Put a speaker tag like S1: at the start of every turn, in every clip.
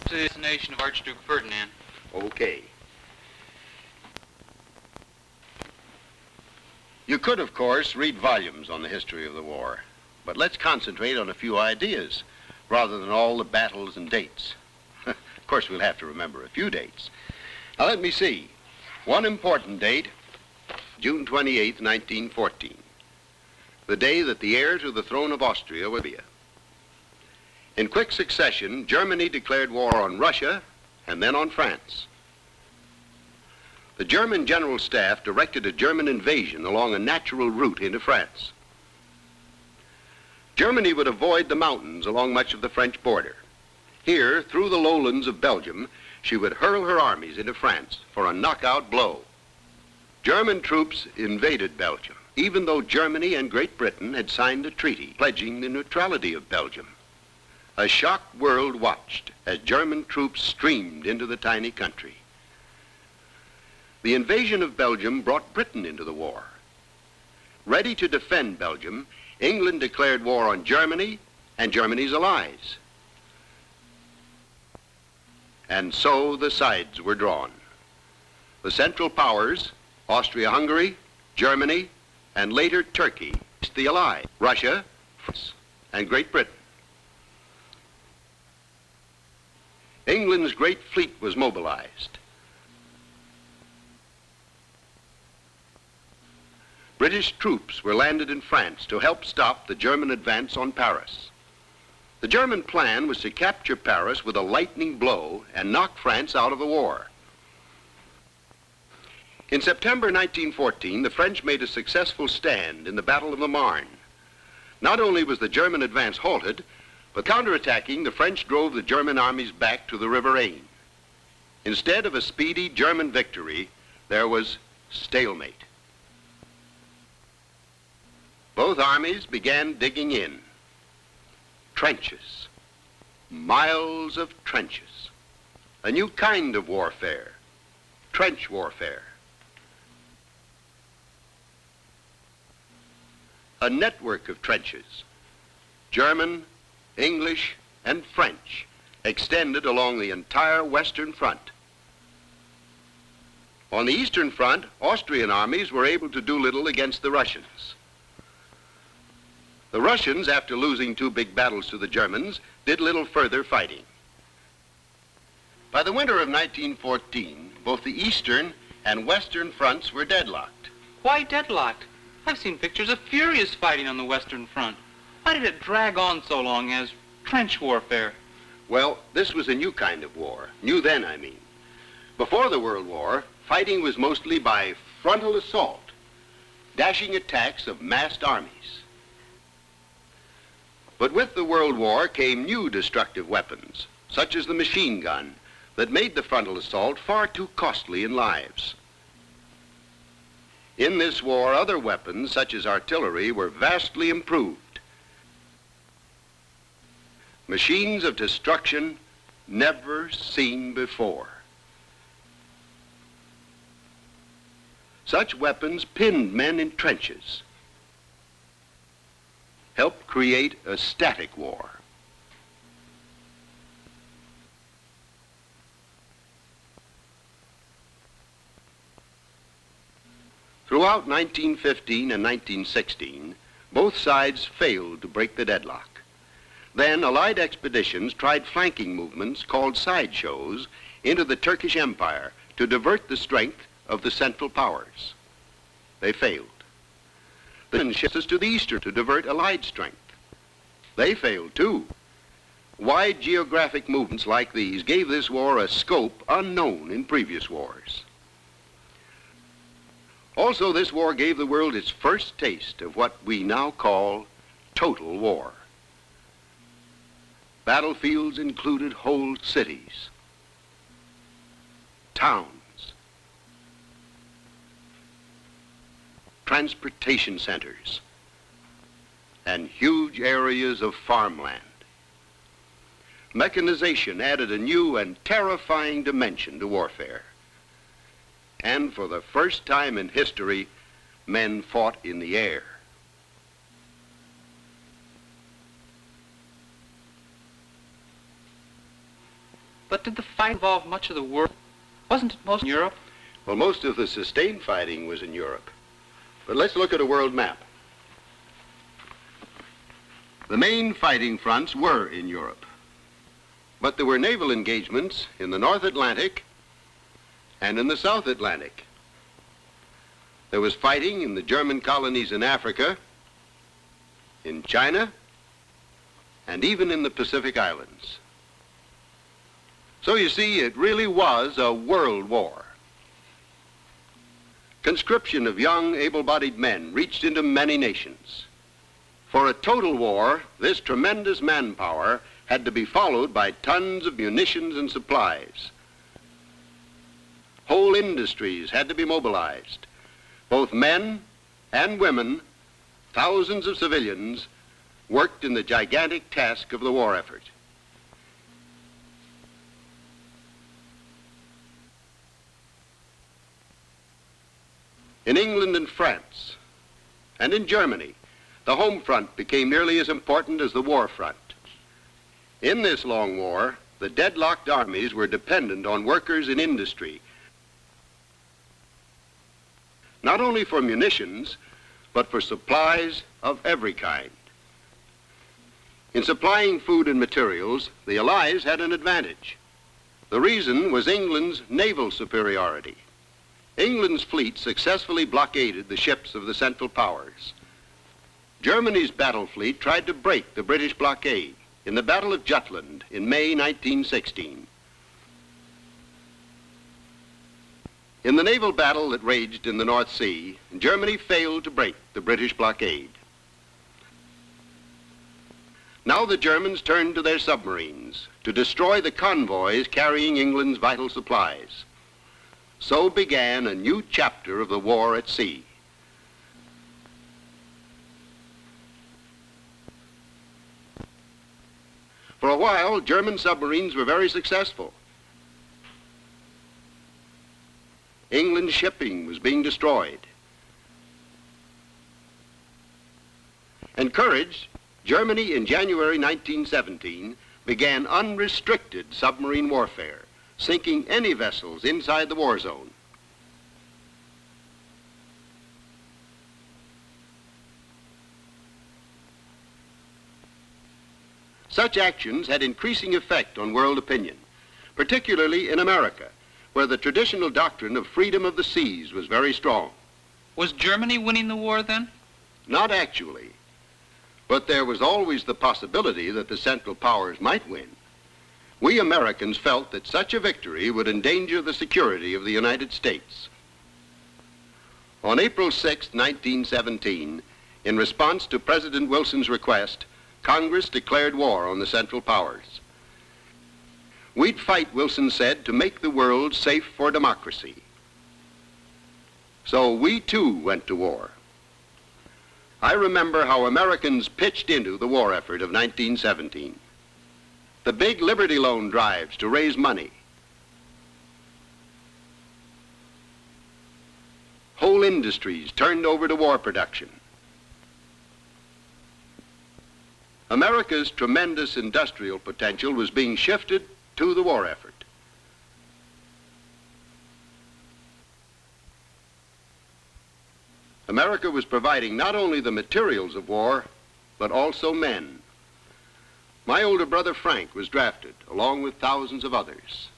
S1: the assassination of Archduke Ferdinand.
S2: Okay. You could, of course, read volumes on the history of the war, but let's concentrate on a few ideas rather than all the battles and dates. Of course, we'll have to remember a few dates. Now, let me see. One important date, June 28, 1914, the day that the heir to the throne of Austria would be. In quick succession, Germany declared war on Russia and then on France. The German General Staff directed a German invasion along a natural route into France. Germany would avoid the mountains along much of the French border. Here, through the lowlands of Belgium, she would hurl her armies into France for a knockout blow. German troops invaded Belgium, even though Germany and Great Britain had signed a treaty pledging the neutrality of Belgium. A shocked world watched as German troops streamed into the tiny country. The invasion of Belgium brought Britain into the war. Ready to defend Belgium, England declared war on Germany and Germany's allies. And so the sides were drawn. The Central Powers, Austria-Hungary, Germany, and later Turkey, the allies, Russia, France, and Great Britain. England's great fleet was mobilized. British troops were landed in France to help stop the German advance on Paris. The German plan was to capture Paris with a lightning blow and knock France out of the war. In September 1914, the French made a successful stand in the Battle of the Marne. Not only was the German advance halted, but counterattacking, the French drove the German armies back to the River Aisne. Instead of a speedy German victory, there was stalemate. Both armies began digging in. Trenches, miles of trenches. A new kind of warfare, trench warfare. A network of trenches, German, English, and French, extended along the entire Western Front. On the Eastern Front, Austrian armies were able to do little against the Russians. The Russians, after losing two big battles to the Germans, did little further fighting. By the winter of 1914, both the Eastern and Western fronts were deadlocked.
S1: Why deadlocked? I've seen pictures of furious fighting on the Western Front. Why did it drag on so long as trench warfare?
S2: Well, this was a new kind of war. New then, I mean. Before the World War, fighting was mostly by frontal assault, dashing attacks of massed armies. But with the World War came new destructive weapons, such as the machine gun, that made the frontal assault far too costly in lives. In this war, other weapons, such as artillery, were vastly improved. Machines of destruction never seen before. Such weapons pinned men in trenches, helped create a static war. Throughout 1915 and 1916, both sides failed to break the deadlock. Then Allied expeditions tried flanking movements called sideshows into the Turkish Empire to divert the strength of the Central Powers. They failed. Then shifted to the Eastern to divert Allied strength. They failed too. Wide geographic movements like these gave this war a scope unknown in previous wars. Also, this war gave the world its first taste of what we now call total war. Battlefields included whole cities, towns, transportation centers, and huge areas of farmland. Mechanization added a new and terrifying dimension to warfare. And for the first time in history, men fought in the air.
S1: But did the fight involve much of the world? Wasn't it most in Europe?
S2: Well, most of the sustained fighting was in Europe. But let's look at a world map. The main fighting fronts were in Europe. But there were naval engagements in the North Atlantic and in the South Atlantic. There was fighting in the German colonies in Africa, in China, and even in the Pacific Islands. So you see, it really was a world war. Conscription of young, able-bodied men reached into many nations. For a total war, this tremendous manpower had to be followed by tons of munitions and supplies. Whole industries had to be mobilized. Both men and women, thousands of civilians, worked in the gigantic task of the war effort. In England and France, and in Germany, the home front became nearly as important as the war front. In this long war, the deadlocked armies were dependent on workers in industry, not only for munitions, but for supplies of every kind. In supplying food and materials, the Allies had an advantage. The reason was England's naval superiority. England's fleet successfully blockaded the ships of the Central Powers. Germany's battle fleet tried to break the British blockade in the Battle of Jutland in May 1916. In the naval battle that raged in the North Sea, Germany failed to break the British blockade. Now the Germans turned to their submarines to destroy the convoys carrying England's vital supplies. So began a new chapter of the war at sea. For a while, German submarines were very successful. England's shipping was being destroyed. Encouraged, Germany in January 1917 began unrestricted submarine warfare, sinking any vessels inside the war zone. Such actions had increasing effect on world opinion, particularly in America, where the traditional doctrine of freedom of the seas was very strong.
S1: Was Germany winning the war then?
S2: Not actually, but there was always the possibility that the Central Powers might win. We Americans felt that such a victory would endanger the security of the United States. On April 6, 1917, in response to President Wilson's request, Congress declared war on the Central Powers. We'd fight, Wilson said, to make the world safe for democracy. So we too went to war. I remember how Americans pitched into the war effort of 1917. The big Liberty Loan drives to raise money. Whole industries turned over to war production. America's tremendous industrial potential was being shifted to the war effort. America was providing not only the materials of war, but also men. My older brother Frank was drafted, along with thousands of others.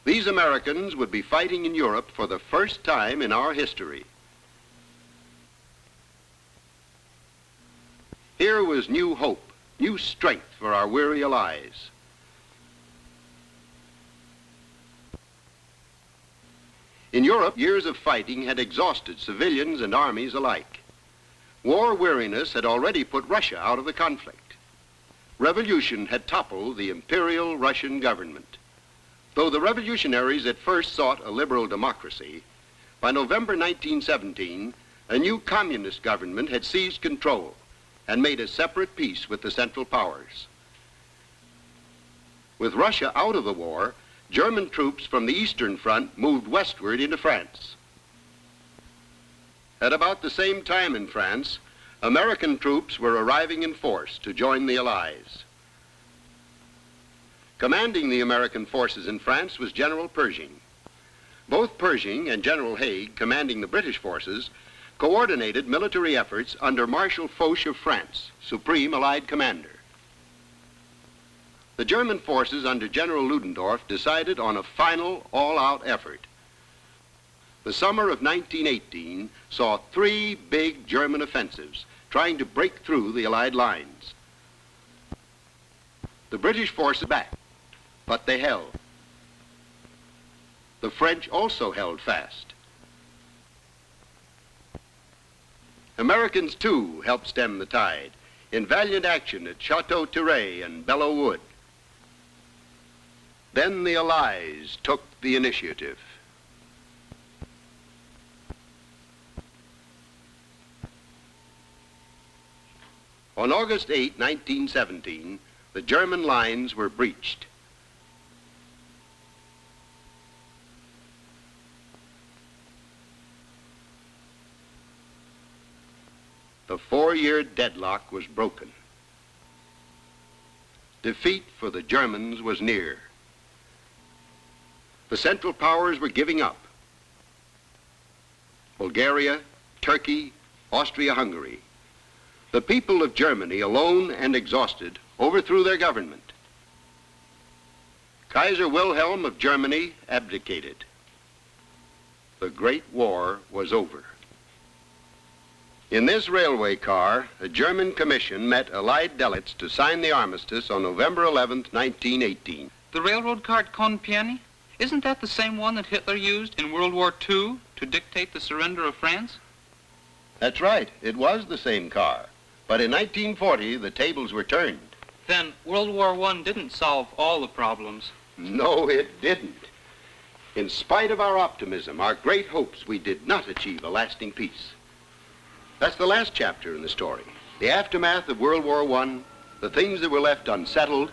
S2: These Americans would be fighting in Europe for the first time in our history. Here was new hope, new strength for our weary allies. In Europe, years of fighting had exhausted civilians and armies alike. War weariness had already put Russia out of the conflict. Revolution had toppled the imperial Russian government. Though the revolutionaries at first sought a liberal democracy, by November 1917, a new communist government had seized control and made a separate peace with the Central Powers. With Russia out of the war, German troops from the Eastern Front moved westward into France. At about the same time in France, American troops were arriving in force to join the Allies. Commanding the American forces in France was General Pershing. Both Pershing and General Haig, commanding the British forces, coordinated military efforts under Marshal Foch of France, Supreme Allied Commander. The German forces under General Ludendorff decided on a final all-out effort. The summer of 1918 saw 3 big German offensives trying to break through the Allied lines. The British forces backed, but they held. The French also held fast. Americans, too, helped stem the tide in valiant action at Chateau Thierry and Belleau Wood. Then the Allies took the initiative. On August 8, 1917, the German lines were breached. The 4-year deadlock was broken. Defeat for the Germans was near. The Central Powers were giving up. Bulgaria, Turkey, Austria-Hungary. The people of Germany, alone and exhausted, overthrew their government. Kaiser Wilhelm of Germany abdicated. The Great War was over. In this railway car, a German commission met Allied delegates to sign the armistice on November 11, 1918.
S1: The railroad car at Compiegne? Isn't that the same one that Hitler used in World War II to dictate the surrender of France?
S2: That's right. It was the same car. But in 1940, the tables were turned.
S1: Then World War I didn't solve all the problems.
S2: No, it didn't. In spite of our optimism, our great hopes, we did not achieve a lasting peace. That's the last chapter in the story. The aftermath of World War I, the things that were left unsettled,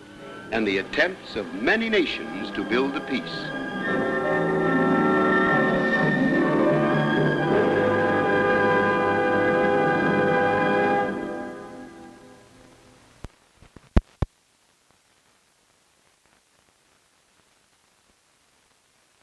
S2: and the attempts of many nations to build a peace.